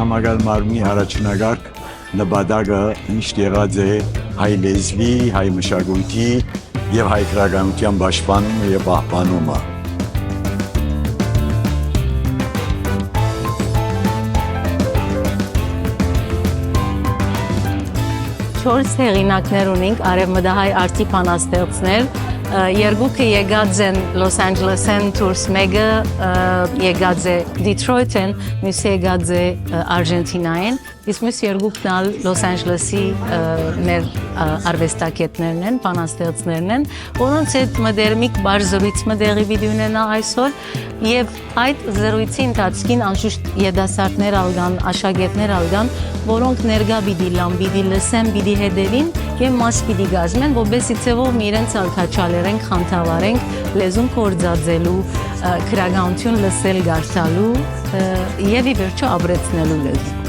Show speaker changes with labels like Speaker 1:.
Speaker 1: Համագալ մարմնի առաջնագարկ նպատակը միշտ եղած է հայ լեզվի, հայ մշակույթի եւ հայ գրականության պաշտպանումը եւ պահպանումը։
Speaker 2: Չորս հեղինակներ ունենք արևմտահայ արտի բանաստեղծներ, երկուքը եկած են Լոս Անջելեսեն, դուրս մեկը եկած է Դիթրոյթեն, մյուսը եկած է Արժենտինայեն, իսկ մյուս երկուքն ալ Լոս Անջելեսի մեր արվեստագետներն են, բանաստեղծներն են, որոնց հետ մտերմիկ բար զրույցը տեղի պիտի ունենա այսօր եւ այդ զրույցի ընթացքին անշուշտ երիտասարդներ ալգան, աշակերտներ ալգան, որոնք ներկա պիտի լան, պիտի լսեն, պիտի հետևին եւ մաս պիտի գազմեն, որովհետեւ ցեվով իրենց ալքաչալերենք, խանդավարենք, լեզուն կորձածելու, քրագանություն լսել, գարտալու եւ ի վերջո ապրեցնելու լեզու։